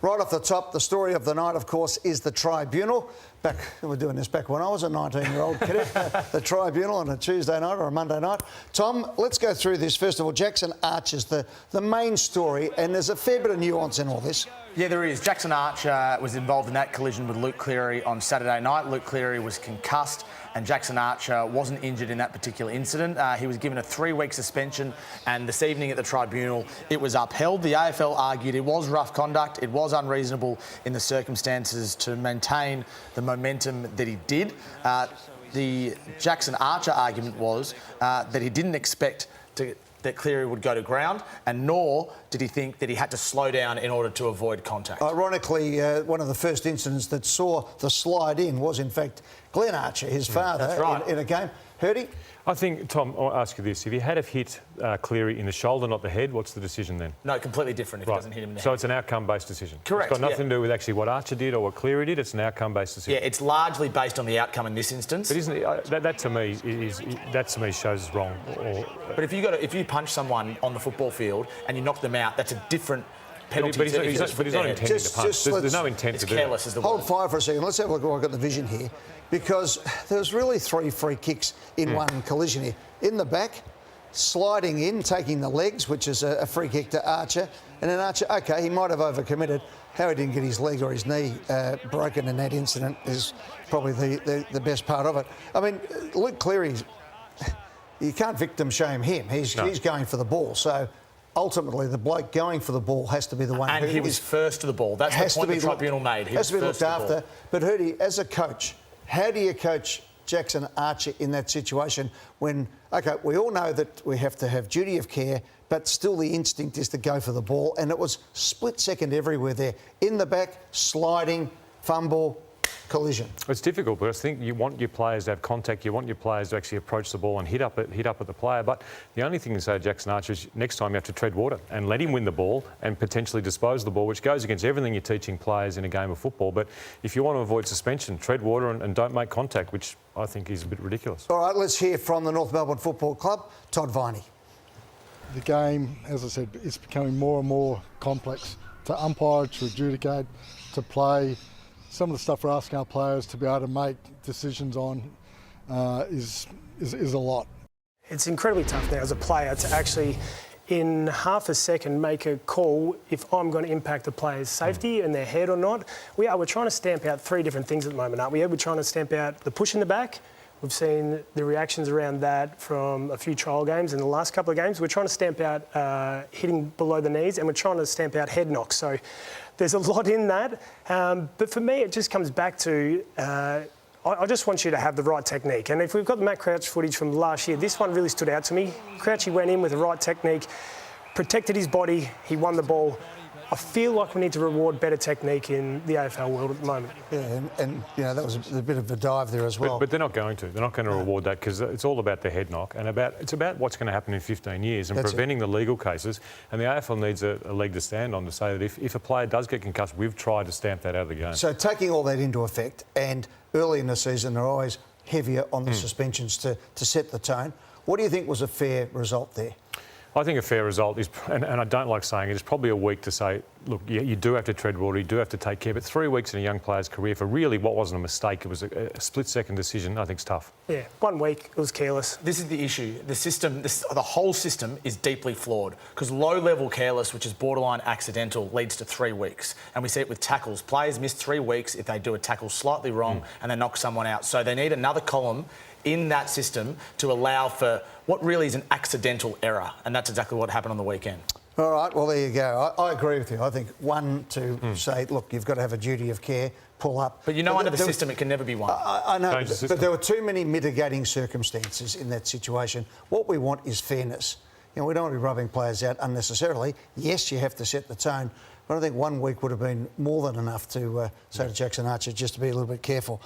Right off the top, the story of the night, of course, is the tribunal. We were doing this back when I was a 19-year-old cadet. The tribunal on a Tuesday night or a Monday night. Tom, let's go through this. First of all, Jackson Archer's the main story, and there's a fair bit of nuance in all this. Yeah, there is. Jackson Archer was involved in that collision with Luke Cleary on Saturday night. Luke Cleary was concussed and Jackson Archer wasn't injured in that particular incident. He was given a 3-week suspension, and this evening at the tribunal it was upheld. The AFL argued it was rough conduct, it was unreasonable in the circumstances to maintain the momentum that he did. The Jackson Archer argument was that he didn't expect that Cleary would go to ground, and nor did he think that he had to slow down in order to avoid contact. Ironically, one of the first incidents that saw the slide in was, in fact, Glenn Archer, his father, That's right. in a game. Hurdy? I think, Tom, I'll ask you this. If he had have hit Cleary in the shoulder, not the head, what's the decision then? No, completely different if he doesn't hit him in the head. So it's an outcome-based decision? Correct. It's got nothing to do with actually what Archer did or what Cleary did. It's an outcome-based decision. Yeah, it's largely based on the outcome in this instance. But isn't it, that to me shows it's wrong. But if you punch someone on the football field and you knock them out, that's a different penalty. But he's not intending to punch. There's no intent to do careless it. is the Hold word. fire for a second. Let's have a look. I've got the vision here, because there's really 3 free kicks in one collision here. In the back, sliding in, taking the legs, which is a free kick to Archer. And then Archer, OK, he might have overcommitted. How he didn't get his leg or his knee broken in that incident is probably the best part of it. I mean, Luke Cleary, you can't victim shame him. He's going for the ball. So ultimately, the bloke going for the ball has to be the one. And he was first to the ball. That's the point the tribunal made. He has to be looked after. Ball. But Hurdy, as a coach, how do you coach Jackson Archer in that situation when, OK, we all know that we have to have duty of care, but still the instinct is to go for the ball, and it was split second everywhere there. In the back, sliding, fumble, collision. It's difficult, but I think you want your players to have contact. You want your players to actually approach the ball and hit up at the player. But the only thing to say to Jackson Archer is next time you have to tread water and let him win the ball and potentially dispose of the ball, which goes against everything you're teaching players in a game of football. But if you want to avoid suspension, tread water and don't make contact, which I think is a bit ridiculous. All right, let's hear from the North Melbourne Football Club, Todd Viney. The game, as I said, is becoming more and more complex to umpire, to adjudicate, to play. Some of the stuff we're asking our players to be able to make decisions on is a lot. It's incredibly tough now as a player to actually, in half a second, make a call if I'm going to impact the player's safety and their head or not. We're trying to stamp out 3 different things at the moment, aren't we? We're trying to stamp out the push in the back. We've seen the reactions around that from a few trial games in the last couple of games. We're trying to stamp out hitting below the knees, and we're trying to stamp out head knocks. So there's a lot in that. But for me, it just comes back to I just want you to have the right technique. And if we've got the Matt Crouch footage from last year, this one really stood out to me. Crouchy went in with the right technique, protected his body, he won the ball. I feel like we need to reward better technique in the AFL world at the moment. Yeah, and you know, that was a bit of a dive there as well. But they're not going to. They're not going to reward that, because it's all about the head knock and it's about what's going to happen in 15 years and preventing the legal cases. And the AFL needs a leg to stand on to say that if a player does get concussed, we've tried to stamp that out of the game. So taking all that into effect, and early in the season they're always heavier on the suspensions to set the tone. What do you think was a fair result there? I think a fair result is, and I don't like saying it, it's probably a week to say, look, you do have to tread water, you do have to take care, but 3 weeks in a young player's career for really what wasn't a mistake, it was a split-second decision, I think it's tough. Yeah, 1 week, it was careless. This is the issue. The system, the whole system is deeply flawed, because low-level careless, which is borderline accidental, leads to 3 weeks. And we see it with tackles. Players miss 3 weeks if they do a tackle slightly wrong and they knock someone out. So they need another column in that system to allow for what really is an accidental error, and that's exactly what happened on the weekend. All right, well, there you go. I agree with you. I think one, to say, look, you've got to have a duty of care, pull up. But under the system, it can never be one. I know, but there were too many mitigating circumstances in that situation. What we want is fairness. You know, we don't want to be rubbing players out unnecessarily. Yes, you have to set the tone, but I think 1 week would have been more than enough to say to Jackson Archer just to be a little bit careful.